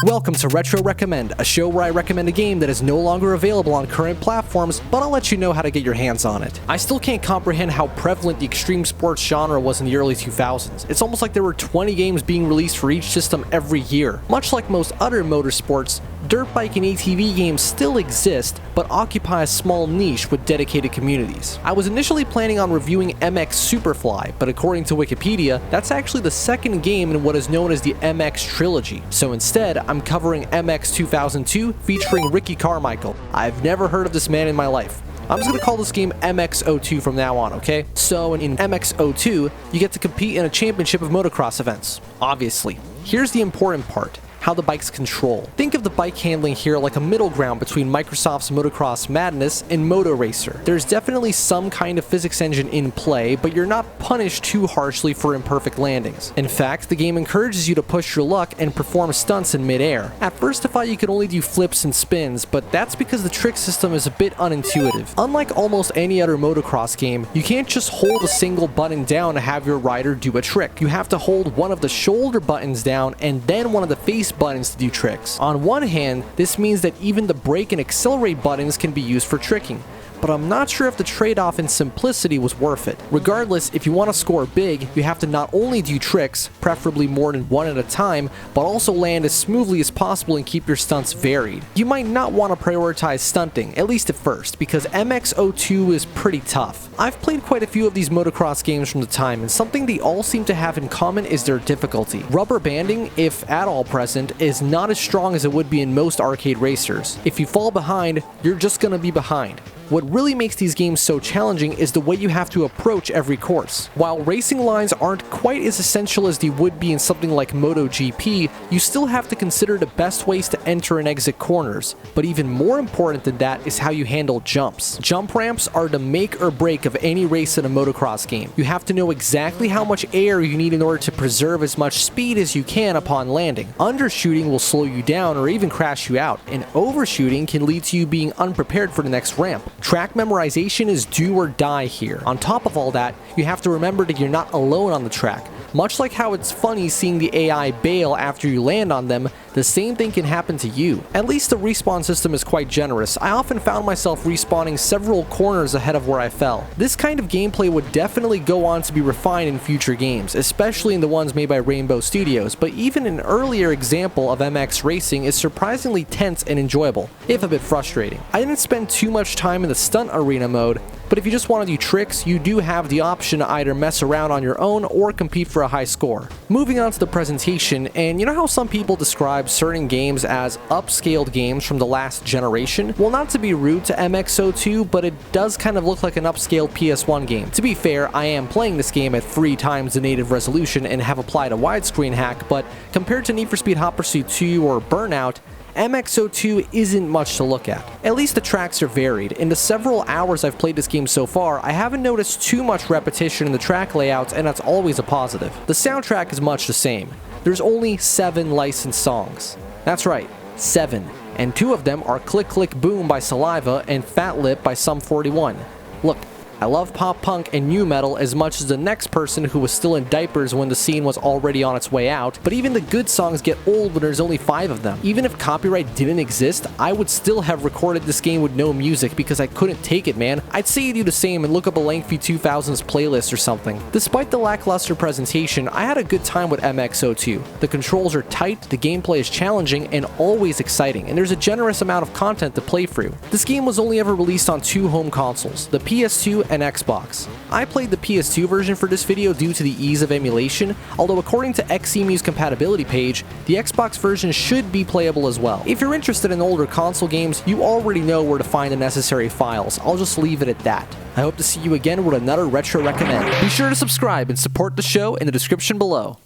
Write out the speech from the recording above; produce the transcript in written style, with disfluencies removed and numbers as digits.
Welcome to Retro Recommend, a show where I recommend a game that is no longer available on current platforms, but I'll let you know how to get your hands on it. I still can't comprehend how prevalent the extreme sports genre was in the early 2000s. It's almost like there were 20 games being released for each system every year. Much like most other motorsports, dirt bike and ATV games still exist, but occupy a small niche with dedicated communities. I was initially planning on reviewing MX Superfly, but according to Wikipedia, that's actually the second game in what is known as the MX trilogy. So instead, I'm covering MX 2002 featuring Ricky Carmichael. I've never heard of this man in my life. I'm just going to call this game MX02 from now on, okay? So in MX02, you get to compete in a championship of motocross events. Obviously. Here's the important part. How the bikes control. Think of the bike handling here like a middle ground between Microsoft's Motocross Madness and Moto Racer. There's definitely some kind of physics engine in play, but you're not punished too harshly for imperfect landings. In fact, the game encourages you to push your luck and perform stunts in midair. At first I thought you could only do flips and spins, but that's because the trick system is a bit unintuitive. Unlike almost any other motocross game, you can't just hold a single button down to have your rider do a trick. You have to hold one of the shoulder buttons down and then one of the face buttons to do tricks. On one hand, this means that even the brake and accelerate buttons can be used for tricking, but I'm not sure if the trade-off in simplicity was worth it. Regardless, if you want to score big, you have to not only do tricks, preferably more than one at a time, but also land as smoothly as possible and keep your stunts varied. You might not want to prioritize stunting, at least at first, because MX02 is pretty tough. I've played quite a few of these motocross games from the time, and something they all seem to have in common is their difficulty. Rubber banding, if at all present, is not as strong as it would be in most arcade racers. If you fall behind, you're just gonna be behind. What really makes these games so challenging is the way you have to approach every course. While racing lines aren't quite as essential as they would be in something like MotoGP, you still have to consider the best ways to enter and exit corners. But even more important than that is how you handle jumps. Jump ramps are the make or break of any race in a motocross game. You have to know exactly how much air you need in order to preserve as much speed as you can upon landing. Undershooting will slow you down or even crash you out, and overshooting can lead to you being unprepared for the next ramp. Track memorization is do or die here. On top of all that, you have to remember that you're not alone on the track. Much like how it's funny seeing the AI bail after you land on them, the same thing can happen to you. At least the respawn system is quite generous. I often found myself respawning several corners ahead of where I fell. This kind of gameplay would definitely go on to be refined in future games, especially in the ones made by Rainbow Studios, but even an earlier example of MX racing is surprisingly tense and enjoyable, if a bit frustrating. I didn't spend too much time in the stunt arena mode, but if you just want to do tricks, you do have the option to either mess around on your own or compete for a high score. Moving on to the presentation, and you know how some people describe certain games as upscaled games from the last generation? Well, not to be rude to MX02, but it does kind of look like an upscaled PS1 game. To be fair, I am playing this game at 3 times the native resolution and have applied a widescreen hack, but compared to Need for Speed Hot Pursuit 2 or Burnout, MX02 isn't much to look at. At least the tracks are varied. In the several hours I've played this game so far, I haven't noticed too much repetition in the track layouts, and that's always a positive. The soundtrack is much the same. There's only 7 licensed songs. That's right, 7. And 2 of them are Click Click Boom by Saliva and Fat Lip by Sum 41. Look, I love pop punk and nu metal as much as the next person who was still in diapers when the scene was already on its way out, but even the good songs get old when there's only 5 of them. Even if copyright didn't exist, I would still have recorded this game with no music because I couldn't take it, man. I'd say you do the same and look up a lengthy 2000s playlist or something. Despite the lackluster presentation, I had a good time with MX02. The controls are tight, the gameplay is challenging and always exciting, and there's a generous amount of content to play through. This game was only ever released on 2 home consoles, the PS2 and Xbox. I played the PS2 version for this video due to the ease of emulation, although according to xemu's compatibility page, the Xbox version should be playable as well. If you're interested in older console games, you already know where to find the necessary files. I'll just leave it at that. I hope to see you again with another Retro Recommend. Be sure to subscribe and support the show in the description below.